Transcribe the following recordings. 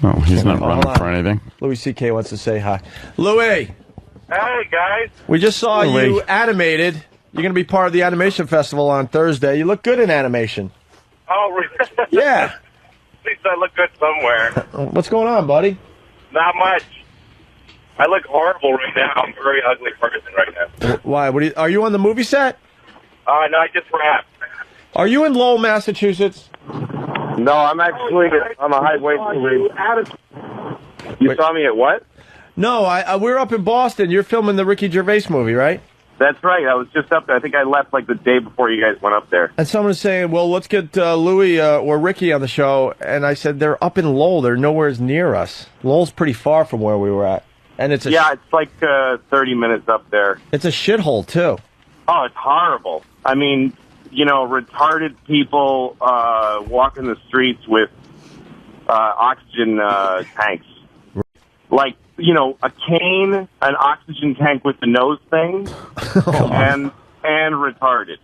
No, he's not running for anything. Louis C.K. wants to say hi. Louis! Hey, guys. We just saw you animated. You're going to be part of the animation festival on Thursday. You look good in animation. Oh, really? Yeah. At least I look good somewhere. What's going on, buddy? Not much. I look horrible right now. I'm a very ugly person right now. Why? Are you on the movie set? No, I just rapped. Are you in Lowell, Massachusetts? No, I'm actually on a highway. You saw me at what? No, we're up in Boston. You're filming the Ricky Gervais movie, right? That's right. I was just up there. I think I left like the day before you guys went up there. And someone's saying, well, let's get Louis or Ricky on the show. And I said, they're up in Lowell. They're nowhere near us. Lowell's pretty far from where we were at. And it's it's like 30 minutes up there. It's a shithole, too. Oh, it's horrible. I mean, you know, retarded people walking the streets with oxygen tanks. Like, you know, a cane, an oxygen tank with the nose thing, and retarded.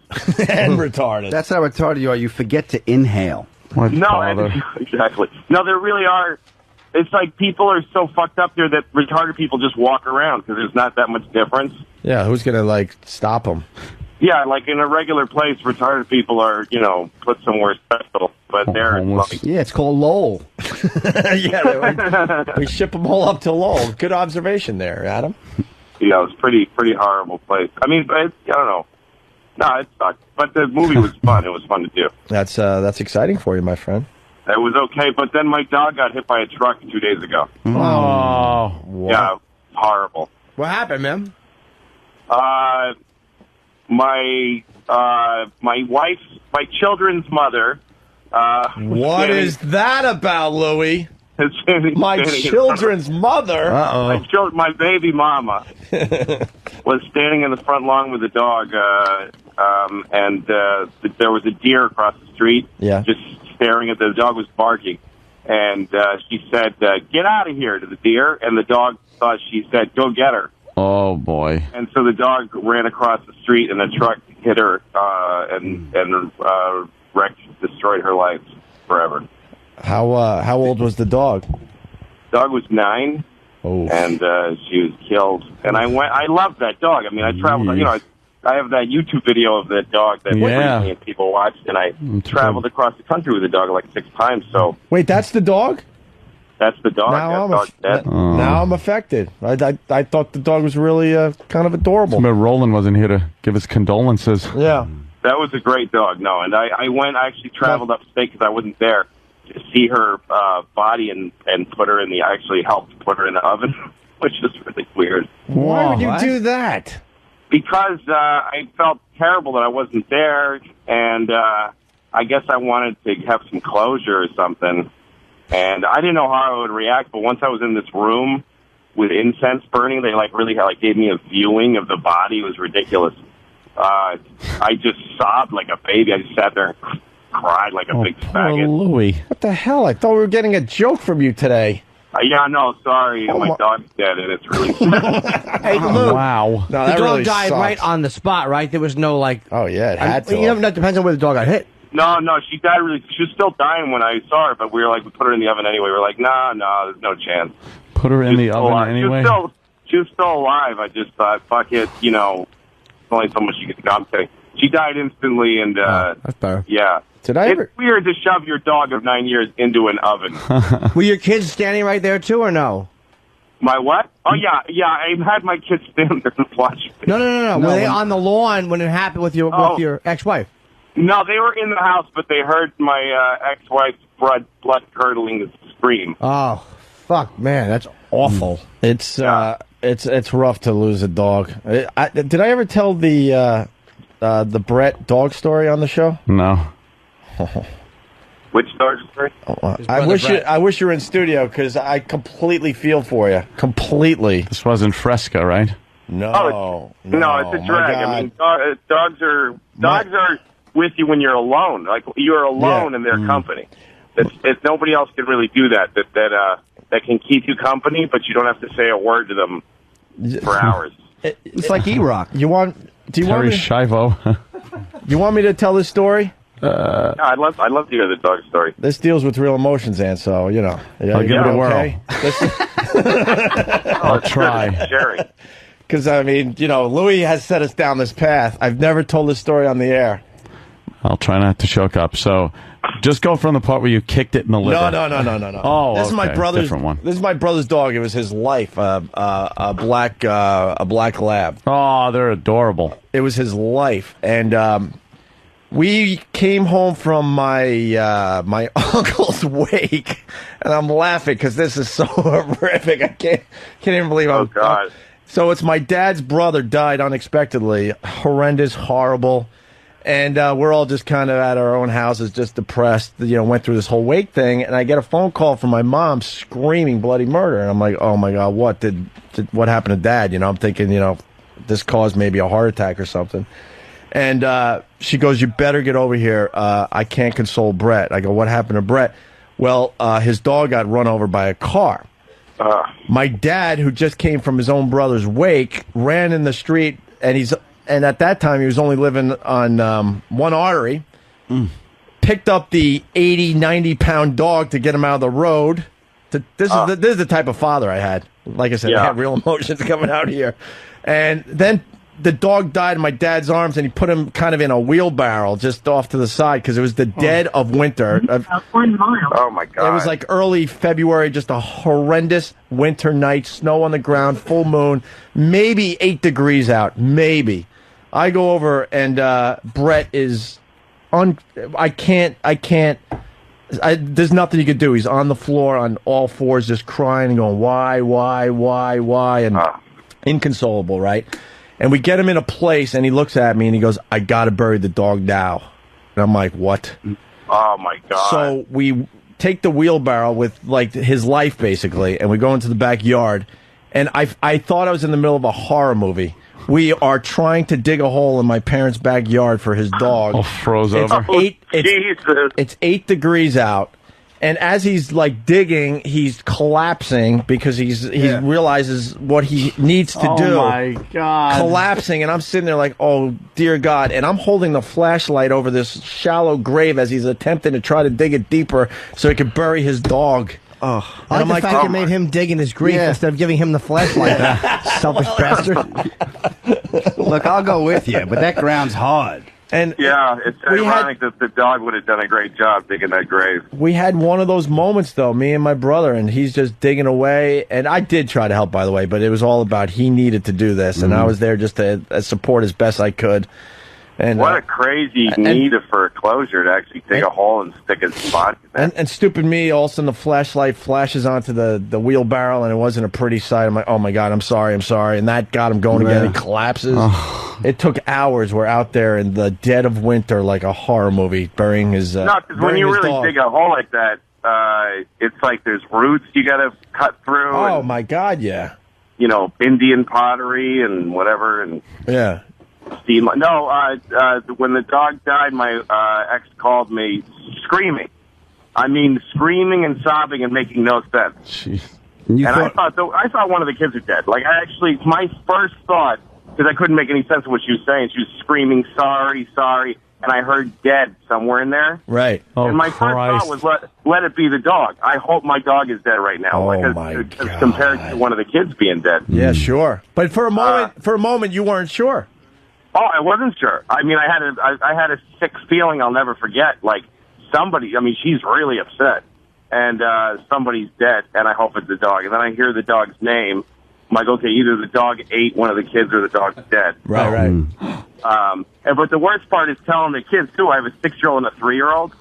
And retarded. That's how retarded you are. You forget to inhale. Exactly. No, there really are. It's like people are so fucked up there that retarded people just walk around because there's not that much difference. Yeah, who's going to, like, stop them? Yeah, like in a regular place, retarded people are, you know, put somewhere special. But they're like, yeah, it's called Lowell. Yeah, we ship them all up to Lowell. Good observation there, Adam. Yeah, it's pretty horrible place. I mean, I don't know. No, it sucked. But the movie was fun. It was fun to do. That's exciting for you, my friend. It was okay, but then my dog got hit by a truck 2 days ago. Oh, what? Yeah, horrible. What happened, man? My wife, my children's mother. What is that about, Louis? My children's mother? Uh-oh. My baby mama was standing in the front lawn with the dog, and there was a deer across the street. Yeah. Just staring at the dog was barking, and she said, "Get out of here!" to the deer, and the dog thought she said, "Go get her." Oh boy! And so the dog ran across the street, and the truck hit her and wrecked, destroyed her life forever. How old was the dog? Dog was 9, and she was killed. And I loved that dog. I mean, I traveled. You know, I have that YouTube video of that dog that recently people watched, and I traveled across the country with the dog like 6 times. So wait, that's the dog? That's the dog. Now I'm affected. I thought the dog was really kind of adorable. But Roland wasn't here to give his condolences. Yeah. That was a great dog. No, and I actually traveled upstate because I wasn't there to see her body and put her in the. I actually helped put her in the oven, which is really weird. Why would you do that? Because I felt terrible that I wasn't there, and I guess I wanted to have some closure or something. And I didn't know how I would react, but once I was in this room with incense burning, they really gave me a viewing of the body. It was ridiculous. I just sobbed like a baby. I just sat there and cried like a big faggot. Louis. What the hell? I thought we were getting a joke from you today. Yeah, no, sorry. My dog's dead, and it's really sad. Hey, Lou. Wow. No, the dog really died sucks. right on the spot, right? There was no, like... Oh, yeah, it had to. You know, that depends on where the dog got hit. No, she died she was still dying when I saw her, but we put her in the oven anyway. We were like, no, there's no chance. Put her in the oven anyway? She was still alive. I just thought, fuck it, you know, there's only so much you can do. I'm kidding. She died instantly, and, that's better. Yeah. It's weird to shove your dog of 9 years into an oven. Were your kids standing right there, too, or no? My what? Oh, yeah, I had my kids stand there and watch. No. Were they on the lawn when it happened with your ex-wife? No, they were in the house, but they heard my ex-wife's blood-curdling scream. Oh, fuck, man, that's awful. It's rough to lose a dog. Did I ever tell the Brett dog story on the show? No. Which dog story? I wish you were in studio because I completely feel for you. Completely. This wasn't Fresca, right? No, no, it's a drag. I mean, dogs are with you when you're alone. Like you're alone in their company. It's nobody else can really do that. That can keep you company, but you don't have to say a word to them for hours. It's like E-Rock. Do you want Terry me? Schiavo. You want me to tell this story? I'd love to hear the dog story. This deals with real emotions, and so I'll give it a whirl. I'll try. Sherry. Because I mean, Louis has set us down this path. I've never told this story on the air. I'll try not to choke up. So, just go from the part where you kicked it in the liver. No. Oh, this is my brother's different one. This is my brother's dog. It was his life. A black lab. Oh, they're adorable. It was his life, and we came home from my uncle's wake, and I'm laughing because this is so horrific. I can't even believe. Oh God. So it's my dad's brother died unexpectedly. Horrendous, horrible. And we're all just kind of at our own houses, just depressed, went through this whole wake thing. And I get a phone call from my mom screaming bloody murder. And I'm like, oh, my God, what happened to Dad? I'm thinking, this caused maybe a heart attack or something. And she goes, you better get over here. I can't console Brett. I go, what happened to Brett? Well, his dog got run over by a car. My dad, who just came from his own brother's wake, ran in the street, and at that time he was only living on one artery, picked up the 80, 90-pound dog to get him out of the road. This is the type of father I had. Like I said, I had real emotions coming out here. And then the dog died in my dad's arms, and he put him kind of in a wheelbarrow just off to the side because it was the dead of winter. About 1 mile. Oh, my God. It was like early February, just a horrendous winter night, snow on the ground, full moon, maybe 8 degrees out, maybe. I go over, and Brett is I can't. There's nothing you could do. He's on the floor on all fours, just crying and going, why, and inconsolable, right? And we get him in a place, and he looks at me, and he goes, I got to bury the dog now. And I'm like, what? Oh, my God. So we take the wheelbarrow with, like, his life, basically, and we go into the backyard. And I thought I was in the middle of a horror movie. We are trying to dig a hole in my parents' backyard for his dog. Oh, froze over. It's 8 degrees out. And as he's like digging, he's collapsing because he realizes what he needs to do. Oh my God! Collapsing, and I'm sitting there like, oh dear God! And I'm holding the flashlight over this shallow grave as he's attempting to try to dig it deeper so he could bury his dog. Oh, I like the fact it made him dig in his grief instead of giving him the flashlight. Selfish bastard. Look, I'll go with you, but that ground's hard. And it's ironic that the dog would have done a great job digging that grave. We had one of those moments, though, me and my brother, and he's just digging away. And I did try to help, by the way, but it was all about he needed to do this, and I was there just to support as best I could. And what a crazy need for a closure to actually dig a hole and stick a spot. And stupid me, all of a sudden the flashlight flashes onto the wheelbarrow, and it wasn't a pretty sight. I'm like, oh my God, I'm sorry. And that got him going again. He collapses. It took hours. We're out there in the dead of winter like a horror movie, burying his No, because when you really dig a hole like that, it's like there's roots you got to cut through. Oh my God, yeah. Indian pottery and whatever. And yeah. No, when the dog died, my ex called me screaming. I mean, screaming and sobbing and making no sense. Jeez. I thought one of the kids are dead. Like, my first thought, because I couldn't make any sense of what she was saying, she was screaming, sorry, and I heard dead somewhere in there. Right. Oh, and my first thought was, let it be the dog. I hope my dog is dead right now. Oh, my God. Compared to one of the kids being dead. Yeah, sure. But for a moment, you weren't sure. Oh, I wasn't sure. I mean, I had a sick feeling I'll never forget. Like, somebody, I mean, she's really upset. And somebody's dead, and I hope it's the dog. And then I hear the dog's name. I'm like, okay, either the dog ate one of the kids or the dog's dead. Right. But the worst part is telling the kids, too. I have a 6-year-old and a 3-year-old.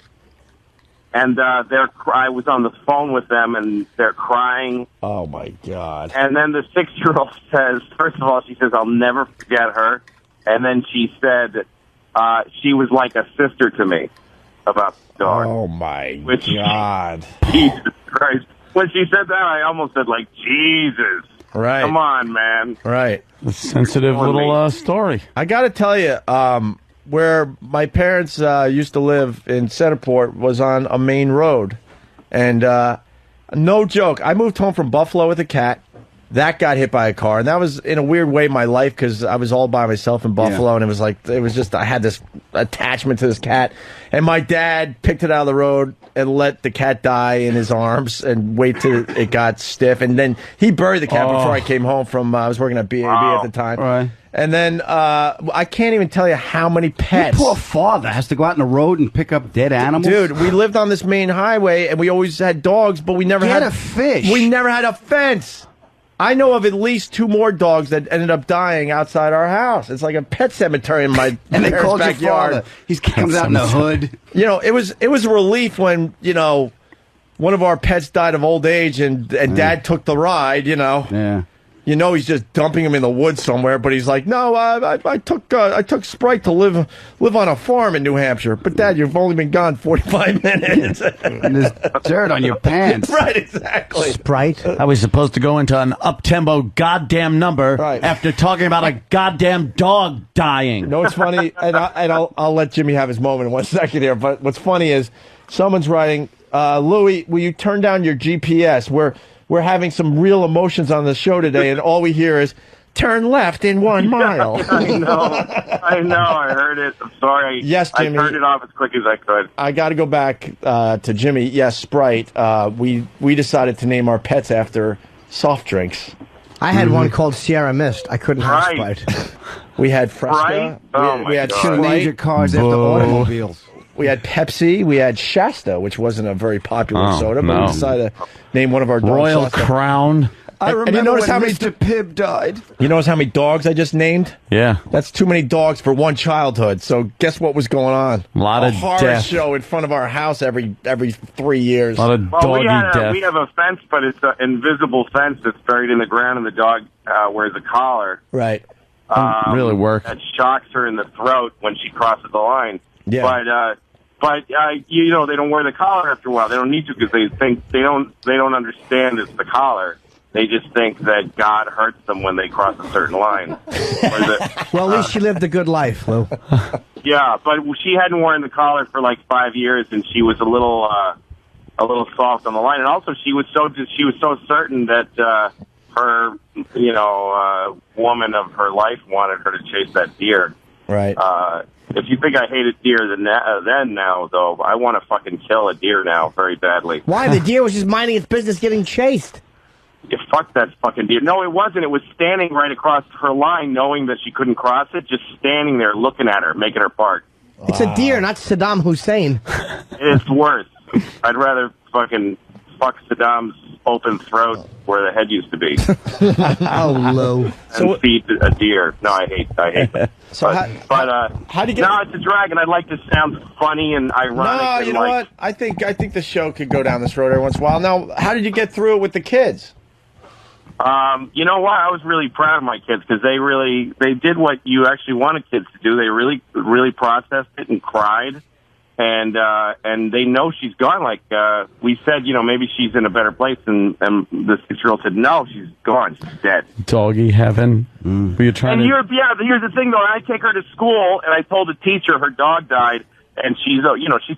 And I was on the phone with them, and they're crying. Oh, my God. And then the 6-year-old says, first of all, she says, I'll never forget her. And then she said she was like a sister to me about the dog. Oh, my God. Jesus Christ. When she said that, I almost said, like, Jesus. Right. Come on, man. Right. A sensitive little story. I got to tell you, where my parents used to live in Centerport was on a main road. And no joke, I moved home from Buffalo with a cat. That got hit by a car, and that was in a weird way my life because I was all by myself in Buffalo, and it was just I had this attachment to this cat, and my dad picked it out of the road and let the cat die in his arms and wait till it got stiff, and then he buried the cat before I came home from. I was working at BAB at the time, Right. and then I can't even tell you how many pets. Your poor father has to go out on the road and pick up dead animals. Dude, we lived on this main highway, and we always had dogs, but we never had a fish. We never had a fence. I know of at least 2 more dogs that ended up dying outside our house. It's like a pet cemetery in my and they called backyard. your father. He comes out in the hood. You know, it was a relief when, you know, one of our pets died of old age and Dad took the ride, you know. Yeah. You know he's just dumping him in the woods somewhere, but he's like, no, I took Sprite to live on a farm in New Hampshire. But Dad, you've only been gone 45 minutes. And there's dirt on your pants. Right, exactly. Sprite. I was supposed to go into an up-tempo goddamn number after talking about a goddamn dog dying. No, it's funny, and I'll let Jimmy have his moment in 1 second here. But what's funny is someone's writing, Louie, will you turn down your GPS? We're having some real emotions on the show today, and all we hear is, turn left in 1 mile. I know. I heard it. I'm sorry. Yes, Jimmy. I turned it off as quick as I could. I got to go back to Jimmy. Yes, Sprite. We decided to name our pets after soft drinks. I had one called Sierra Mist. I couldn't have Sprite. We had Fresca. Sprite? Oh, we had God. Should have named your cars after automobiles. We had Pepsi. We had Shasta, which wasn't a very popular soda, but no. we decided to name one of our dogs Royal Shasta. Crown. I And remember you notice when how many Mr. Pibb died. You notice how many dogs I just named? Yeah. That's too many dogs for one childhood. So guess what was going on? A lot of horror death. show in front of our house every 3 years. A lot of Well, doggy death. we have a fence, but it's an invisible fence that's buried in the ground, and the dog wears a collar. Right. Really work. That shocks her in the throat when she crosses the line. Yeah. But you know, they don't wear the collar after a while. They don't need to because they think they don't understand it's the collar. They just think that God hurts them when they cross a certain line. Well, at least she lived a good life, Lou. Yeah, but she hadn't worn the collar for like 5 years, and she was a little soft on the line. And also, she was so certain that her woman of her life wanted her to chase that deer. Right. If you think I hated deer then now, though, I want to fucking kill a deer now very badly. Why? The deer was just minding its business getting chased. You fuck that fucking deer. No, it wasn't. It was standing right across her line, knowing that she couldn't cross it, just standing there looking at her, making her bark. It's a deer, not Saddam Hussein. It's worse. I'd rather fucking fuck Saddam's open throat where the head used to be. Oh, Lou. And feed a deer. No, I hate that. So how do you get? No, it's a drag, and I'd like to sound funny and ironic. No, and you know what? I think the show could go down this road every once in a while. Now, how did you get through it with the kids? You know what? I was really proud of my kids because they did what you actually wanted kids to do. They really processed it and cried, and they know she's gone. Like we said, you know, maybe she's in a better place, and the 6-year-old said, no, she's gone. She's dead. Doggy heaven. Were you trying to? Here's the thing though. I take her to school, and I told the teacher her dog died, and she's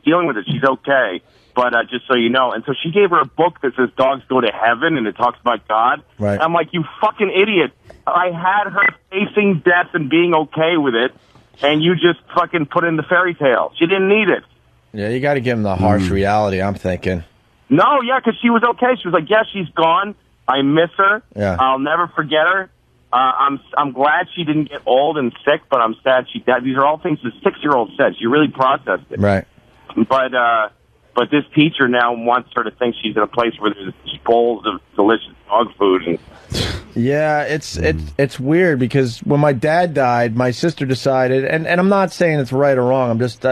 dealing with it. She's okay. But just so you know, and so she gave her a book that says dogs go to heaven, and it talks about God. Right. I'm like, you fucking idiot. I had her facing death and being okay with it, and you just fucking put in the fairy tale. She didn't need it. Yeah, you got to give them the harsh reality, I'm thinking. No, yeah, because she was okay. She was like, yeah, she's gone. I miss her. Yeah. I'll never forget her. I'm glad she didn't get old and sick, but I'm sad she died. These are all things the 6-year-old said. She really processed it. Right. But this teacher now wants her to think she's in a place where there's bowls of delicious dog food. And yeah, it's weird because when my dad died, my sister decided, and I'm not saying it's right or wrong. I'm just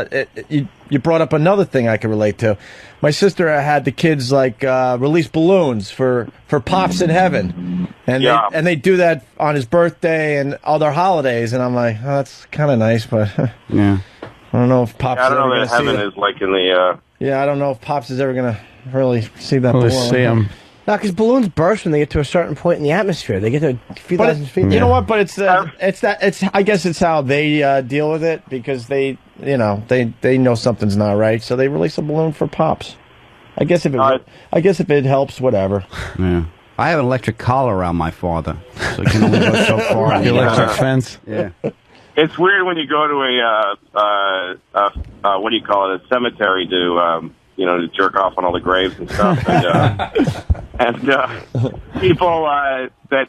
you brought up another thing I can relate to. My sister had the kids release balloons for Pops in Heaven, and they do that on his birthday and other holidays, and I'm like, oh, that's kind of nice, but Yeah. I don't know if Pops. I don't know ever that gonna heaven see is like in the. Yeah, I don't know if Pops is ever gonna really see that Let's balloon. see him. No, because balloons burst when they get to a certain point in the atmosphere. They get to a few thousand feet. You know what? But it's I guess it's how they deal with it because they know something's not right, so they release a balloon for Pops. I guess if it helps, whatever. Yeah. I have an electric collar around my father, so he can only go so far. The electric fence. Yeah. It's weird when you go to what do you call it, a cemetery to to jerk off on all the graves and stuff, and people that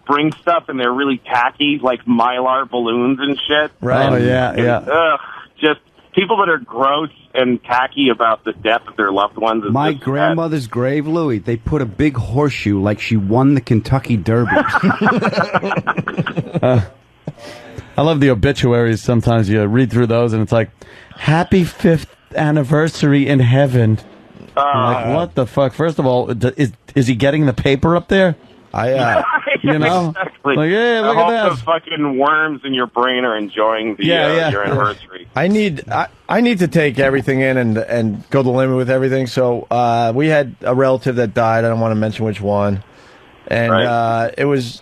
bring stuff and they're really tacky, like Mylar balloons and shit. Right. Oh yeah. Just people that are gross and tacky about the death of their loved ones. My grandmother's grave, Louis, they put a big horseshoe like she won the Kentucky Derby. I love the obituaries. Sometimes you read through those and it's like, "Happy 5th anniversary in heaven." Like, what the fuck? First of all, is he getting the paper up there? Exactly. Like, yeah, look I at hope that. the fucking worms in your brain are enjoying the your anniversary. I need to take everything in and go the limit with everything. So we had a relative that died. I don't want to mention which one. And it was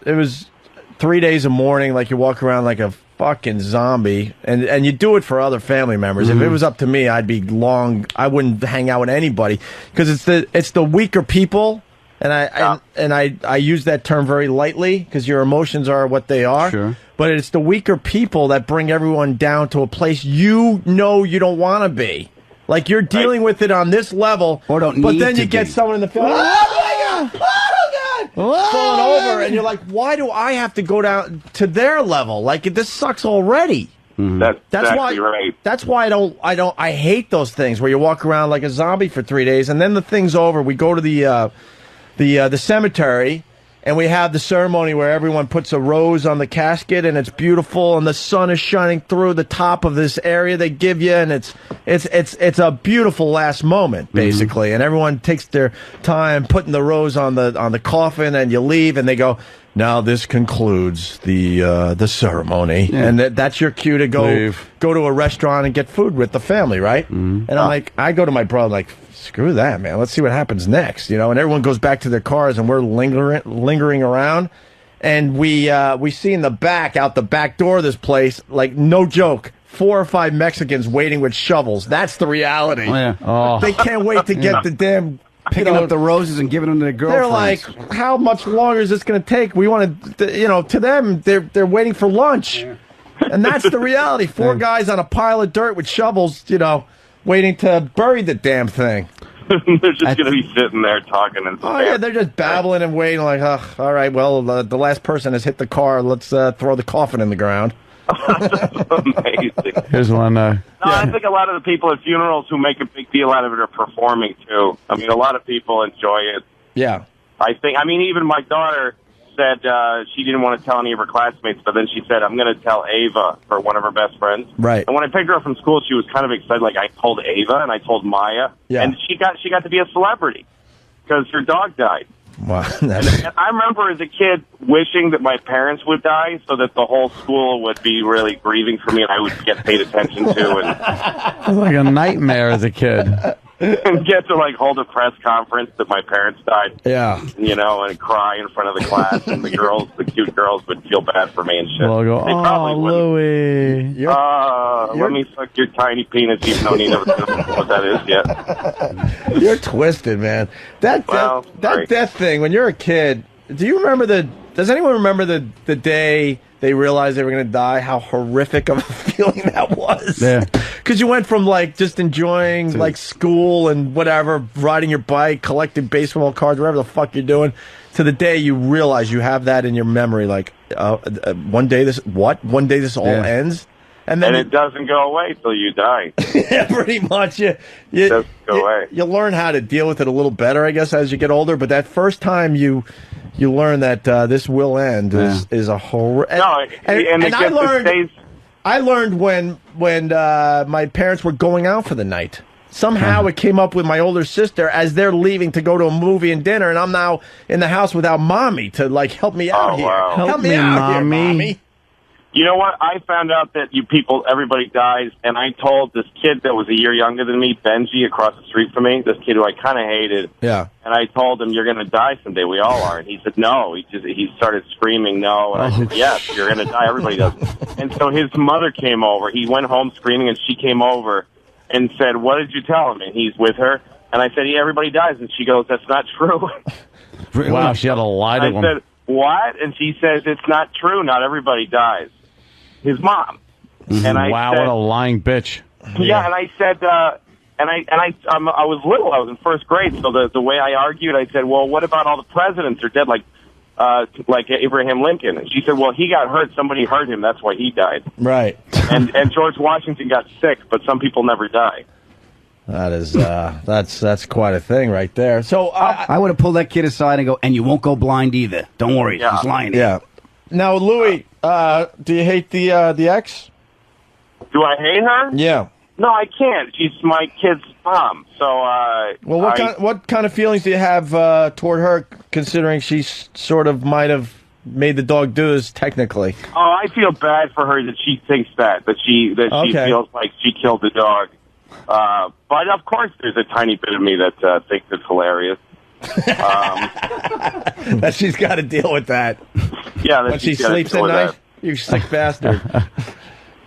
3 days of mourning, like you walk around like a fucking zombie, and you do it for other family members. If it was up to me, I wouldn't hang out with anybody, because it's the weaker people. And I use that term very lightly, because your emotions are what they are. Sure. But it's the weaker people that bring everyone down to a place you don't want to be. Like, you're dealing with it on this level, or don't but need then to you get be. someone in the film. Oh my God! Oh God! Falling over, and you're like, why do I have to go down to their level? Like, this sucks already. That's exactly right. That's why I hate those things where you walk around like a zombie for 3 days, and then the thing's over. We go to the cemetery, and we have the ceremony where everyone puts a rose on the casket, and it's beautiful, and the sun is shining through the top of this area they give you, and it's a beautiful last moment, basically. And everyone takes their time putting the rose on the coffin, and you leave, and they go, "Now this concludes the ceremony," and that's your cue to go to a restaurant and get food with the family, right? And I'm like, I go to my brother like, screw that, man. Let's see what happens next, And everyone goes back to their cars, and we're lingering around, and we see in the back, out the back door of this place, like, no joke, 4 or 5 Mexicans waiting with shovels. That's the reality. Oh, yeah. They can't wait to get the damn picking up the roses and giving them to their girlfriends. They're like, how much longer is this going to take? We want to, to them, they're waiting for lunch. Yeah. And that's the reality. 4 guys on a pile of dirt with shovels, waiting to bury the damn thing. They're just going to be sitting there talking and stuff. Oh, yeah, they're just babbling and waiting like, all right, well, the last person has hit the car. Let's throw the coffin in the ground. That's amazing. Here's one. I think a lot of the people at funerals who make a big deal out of it are performing, too. I mean, a lot of people enjoy it. Yeah. Even my daughter said she didn't want to tell any of her classmates, but then she said, I'm going to tell Ava, for one of her best friends. Right. And when I picked her up from school, she was kind of excited, like, I told Ava and I told Maya. Yeah. And she got to be a celebrity because her dog died. Wow. And I remember as a kid wishing that my parents would die so that the whole school would be really grieving for me and I would get paid attention to. It was like a nightmare as a kid. And get to, like, hold a press conference that my parents died. Yeah. And cry in front of the class, and the cute girls would feel bad for me and shit. Well, go, oh, Louie. Let me suck your tiny penis, even though you never know what that is yet. You're twisted, man. That death thing, when you're a kid, does anyone remember the day they realized they were going to die? How horrific of a feeling that was. Yeah. Because you went from, like, just enjoying, like, school and whatever, riding your bike, collecting baseball cards, whatever the fuck you're doing, to the day you realize you have that in your memory, like, one day this all ends? And then it doesn't go away till you die. Yeah, pretty much. It doesn't go away. You learn how to deal with it a little better, I guess, as you get older, but that first time you learn that this will end is a horror. I learned when my parents were going out for the night. Somehow it came up with my older sister as they're leaving to go to a movie and dinner, and I'm now in the house without Mommy to, like, help me out here. Wow. Help me out here, Mommy. You know what? I found out that everybody dies, and I told this kid that was a year younger than me, Benji, across the street from me, this kid who I kind of hated. Yeah. And I told him, you're going to die someday. We all are. And he said, no. He started screaming, no. And I said, yes, you're going to die. Everybody does. And so his mother came over. He went home screaming, and she came over and said, what did you tell him? And he's with her. And I said, yeah, everybody dies. And she goes, that's not true. Really? Wow, she had to lie to I him. said, what? And she says, it's not true. Not everybody dies. His mom. And I Wow, said, what a lying bitch. yeah, and I said, I was little. I was in first grade, so the way I argued, I said, well, what about all the presidents are dead, like Abraham Lincoln? And she said, well, he got hurt. Somebody hurt him. That's why he died. Right. And George Washington got sick, but some people never die. That is that's quite a thing right there. So I would have pulled that kid aside and go, and you won't go blind either. Don't worry, Yeah. he's lying. yeah. Now, Louis, do you hate the ex? Do I hate her? Yeah. No, I can't. She's my kid's mom. So, Well, what kind of feelings do you have toward her, considering she sort of might have made the dog do this technically? Oh, I feel bad for her that she thinks that she Okay. feels like she killed the dog. But of course, there's a tiny bit of me that thinks it's hilarious. That she's got to deal with that Yeah, that when she she's gotta sleeps deal at with night. that. You sick bastard.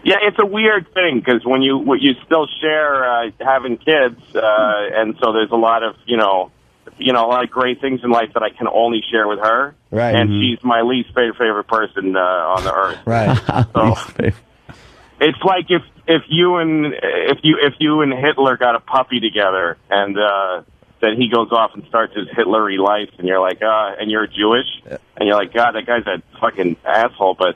Yeah, it's a weird thing because when you still share having kids, and so there's a lot of a lot of great things in life that I can only share with her. Right. And she's my least favorite person on the earth. Right. So it's like if you and Hitler got a puppy together, and then he goes off and starts his Hitlery life, and you're like, and you're Jewish, and you're like, God, that guy's a fucking asshole, but